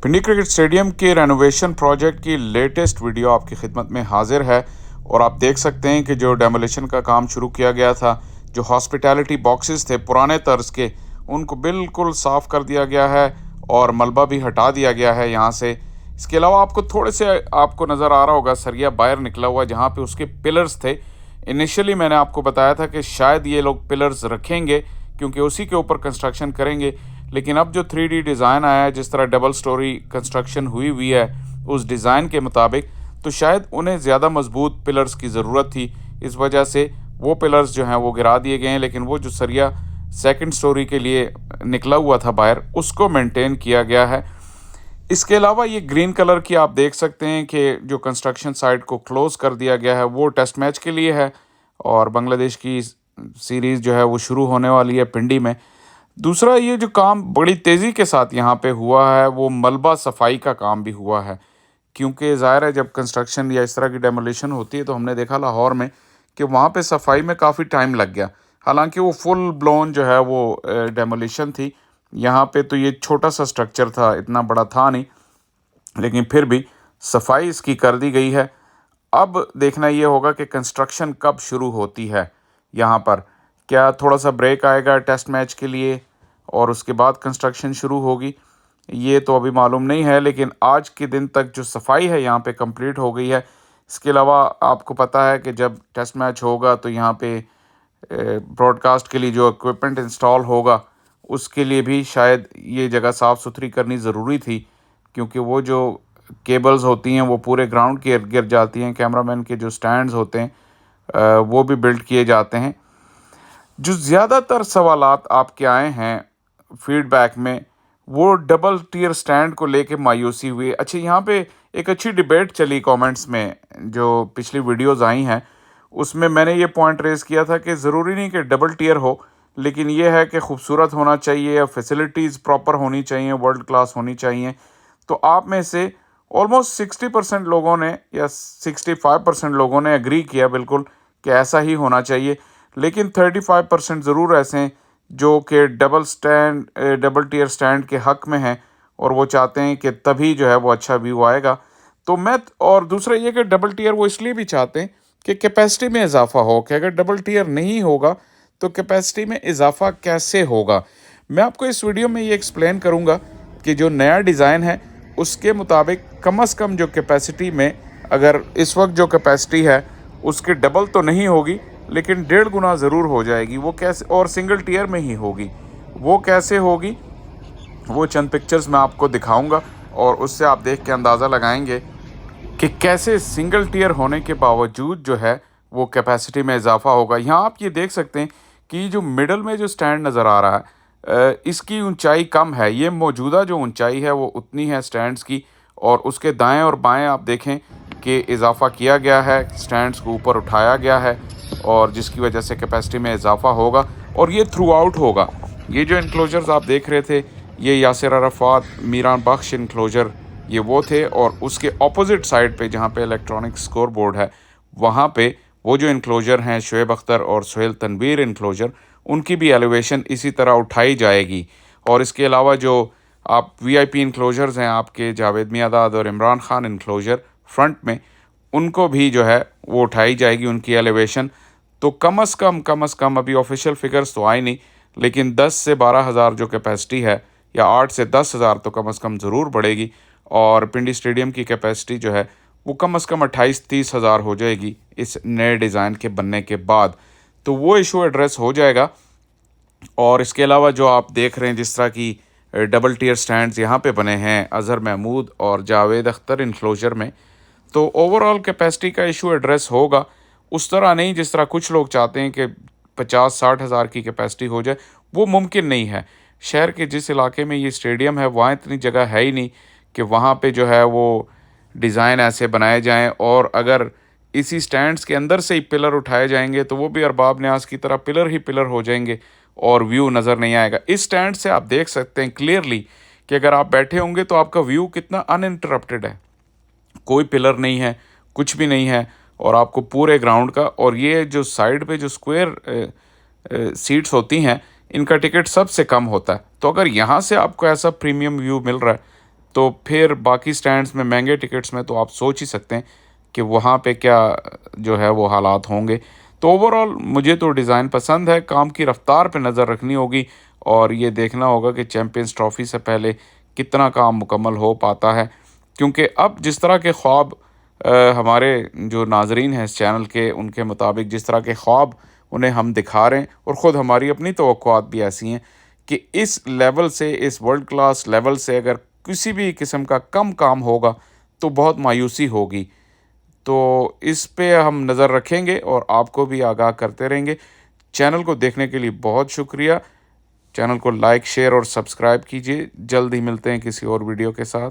पिंडी cricket stadium के renovation project की latest video आपकी खिदमत में हाजिर है। और आप देख सकते हैं कि जो डेमोलिशन का काम शुरू किया गया था, जो हॉस्पिटैलिटी बॉक्सेस थे पुराने तर्ज के, उनको बिल्कुल साफ़ कर दिया गया है और मलबा भी हटा दिया गया है यहाँ से। इसके अलावा आपको थोड़े से आपको नज़र आ रहा होगा सरिया बाहर निकला हुआ, जहाँ पे उसके पिलर्स थे। इनिशियली मैंने आपको बताया था कि शायद ये लोग पिलर्स रखेंगे क्योंकि उसी के ऊपर कंस्ट्रक्शन करेंगे, लेकिन अब जो 3D डिज़ाइन आया है, जिस तरह डबल स्टोरी कंस्ट्रक्शन हुई हुई है उस डिज़ाइन के मुताबिक, तो शायद उन्हें ज़्यादा मजबूत पिलर्स की ज़रूरत थी। इस वजह से वो पिलर्स जो हैं वो गिरा दिए गए हैं, लेकिन वो जो सरिया सेकंड स्टोरी के लिए निकला हुआ था बाहर, उसको मेंटेन किया गया है। इसके अलावा ये ग्रीन कलर की आप देख सकते हैं कि जो कंस्ट्रक्शन साइट को क्लोज़ कर दिया गया है, वो टेस्ट मैच के लिए है और बांग्लादेश की सीरीज़ जो है वो शुरू होने वाली है पिंडी में। दूसरा, ये जो काम बड़ी तेज़ी के साथ यहाँ पे हुआ है, वो मलबा सफाई का काम भी हुआ है। क्योंकि ज़ाहिर है जब कंस्ट्रक्शन या इस तरह की डेमोलिशन होती है, तो हमने देखा लाहौर में कि वहाँ पे सफाई में काफ़ी टाइम लग गया। हालांकि वो फुल ब्लोन जो है वो डेमोलिशन थी। यहाँ पे तो ये छोटा सा स्ट्रक्चर था, इतना बड़ा था नहीं, लेकिन फिर भी सफाई इसकी कर दी गई है। अब देखना ये होगा कि कंस्ट्रक्शन कब शुरू होती है यहाँ पर। क्या थोड़ा सा ब्रेक आएगा टेस्ट मैच के लिए और उसके बाद कंस्ट्रक्शन शुरू होगी, ये तो अभी मालूम नहीं है। लेकिन आज के दिन तक जो सफाई है यहाँ पे कंप्लीट हो गई है। इसके अलावा आपको पता है कि जब टेस्ट मैच होगा तो यहाँ पे ब्रॉडकास्ट के लिए जो इक्विपमेंट इंस्टॉल होगा, उसके लिए भी शायद ये जगह साफ़ सुथरी करनी ज़रूरी थी, क्योंकि वो जो केबल्स होती हैं वो पूरे ग्राउंड के इर्द गिर्द जाती हैं। कैमरामैन के जो स्टैंड्स होते हैं वो भी बिल्ड किए जाते हैं। जो ज़्यादातर सवालात आपके आए हैं फीडबैक में, वो डबल टियर स्टैंड को लेके मायूसी हुई। अच्छा, यहाँ पे एक अच्छी डिबेट चली कमेंट्स में, जो पिछली वीडियोस आई हैं उसमें मैंने ये पॉइंट रेज़ किया था कि ज़रूरी नहीं कि डबल टियर हो, लेकिन ये है कि खूबसूरत होना चाहिए या फैसिलिटीज़ प्रॉपर होनी चाहिए, वर्ल्ड क्लास होनी चाहिए। तो आप में से ऑलमोस्ट 60% लोगों ने या 65% लोगों ने एग्री किया बिल्कुल कि ऐसा ही होना चाहिए। लेकिन 35% ज़रूर ऐसे हैं जो कि डबल टियर स्टैंड के हक़ में हैं और वो चाहते हैं कि तभी जो है वो अच्छा व्यू आएगा। तो मैं और दूसरा ये कि डबल टियर वो इसलिए भी चाहते हैं कि कैपेसिटी में इजाफ़ा हो, कि अगर डबल टियर नहीं होगा तो कैपेसिटी में इजाफ़ा कैसे होगा। मैं आपको इस वीडियो में ये एक्सप्लेन करूँगा कि जो नया डिज़ाइन है उसके मुताबिक कम से कम जो कैपेसिटी में, अगर इस वक्त जो कैपेसिटी है उसके डबल तो नहीं होगी, लेकिन 1.5 गुना ज़रूर हो जाएगी। वो कैसे, और सिंगल टियर में ही होगी। वो कैसे होगी, वो चंद पिक्चर्स मैं आपको दिखाऊंगा और उससे आप देख के अंदाज़ा लगाएंगे कि कैसे सिंगल टियर होने के बावजूद जो है वो कैपेसिटी में इजाफा होगा। यहाँ आप ये देख सकते हैं कि जो मिडल में जो स्टैंड नज़र आ रहा है, इसकी ऊंचाई कम है। ये मौजूदा जो ऊंचाई है वो उतनी है स्टैंड्स की, और उसके दाएं और बाएं आप देखें कि इजाफा किया गया है, स्टैंड्स को ऊपर उठाया गया है, और जिसकी वजह से कैपेसिटी में इजाफा होगा और ये थ्रू आउट होगा। ये जो इनक्लोजर्स आप देख रहे थे, ये यासिर अरफात मीरान बख्श इनक्लोजर ये वो थे, और उसके ऑपोजिट साइड पे जहाँ पे इलेक्ट्रॉनिक स्कोर बोर्ड है, वहाँ पे वो जो इनक्लोजर हैं शुएब अख्तर और सुहेल तनवीर इनक्लोजर, उनकी भी एलिवेशन इसी तरह उठाई जाएगी। और इसके अलावा जो आप वीआईपी इनक्लोजर्स हैं आपके जावेद मियादाद और इमरान खान इनक्लोजर फ्रंट में, उनको भी जो है वो उठाई जाएगी उनकी एलिवेशन। तो कम से कम अभी ऑफिशियल फिगर्स तो आए नहीं, लेकिन 10 से 12 हज़ार जो कैपेसिटी है, या 8 से 10 हज़ार तो कम से कम ज़रूर बढ़ेगी। और पिंडी स्टेडियम की कैपेसिटी जो है वो कम से कम 28-30 हज़ार हो जाएगी इस नए डिज़ाइन के बनने के बाद। तो वो इशू एड्रेस हो जाएगा। और इसके अलावा जो आप देख रहे हैं जिस तरह की डबल टियर स्टैंड्स यहाँ पे बने हैं अज़हर महमूद और जावेद अख्तर इनक्लोजर में, तो ओवरऑल कैपेसिटी का इशू एड्रेस होगा। उस तरह नहीं जिस तरह कुछ लोग चाहते हैं कि 50-60 हज़ार की कैपेसिटी हो जाए, वो मुमकिन नहीं है। शहर के जिस इलाके में ये स्टेडियम है वहाँ इतनी जगह है ही नहीं कि वहाँ पे जो है वो डिज़ाइन ऐसे बनाए जाएं, और अगर इसी स्टैंड्स के अंदर से ही पिलर उठाए जाएंगे तो वो भी अरबाब न्याज की तरह पिलर ही पिलर हो जाएंगे और व्यू नज़र नहीं आएगा। इस स्टैंड से आप देख सकते हैं क्लियरली कि अगर आप बैठे होंगे तो आपका व्यू कितना अनइंटरप्टेड है, कोई पिलर नहीं है, कुछ भी नहीं है, और आपको पूरे ग्राउंड का, और ये जो साइड पे जो स्क्वायर सीट्स होती हैं, इनका टिकट सबसे कम होता है। तो अगर यहाँ से आपको ऐसा प्रीमियम व्यू मिल रहा है तो फिर बाकी स्टैंड्स में महंगे टिकट्स में तो आप सोच ही सकते हैं कि वहाँ पे क्या जो है वो हालात होंगे। तो ओवरऑल मुझे तो डिज़ाइन पसंद है, काम की रफ्तार पे नज़र रखनी होगी और ये देखना होगा कि चैम्पियंस ट्रॉफ़ी से पहले कितना काम मुकम्मल हो पाता है। क्योंकि अब जिस तरह के ख्वाब हमारे जो नाज़रीन हैं इस चैनल के, उनके मुताबिक जिस तरह के ख्वाब उन्हें हम दिखा रहे हैं और ख़ुद हमारी अपनी तवक्कुआत भी ऐसी हैं कि इस लेवल से, इस वर्ल्ड क्लास लेवल से अगर किसी भी किस्म का कम काम होगा तो बहुत मायूसी होगी। तो इस पे हम नज़र रखेंगे और आपको भी आगाह करते रहेंगे। चैनल को देखने के लिए बहुत शुक्रिया। चैनल को लाइक, शेयर और सब्सक्राइब कीजिए। जल्द ही मिलते हैं किसी और वीडियो के साथ।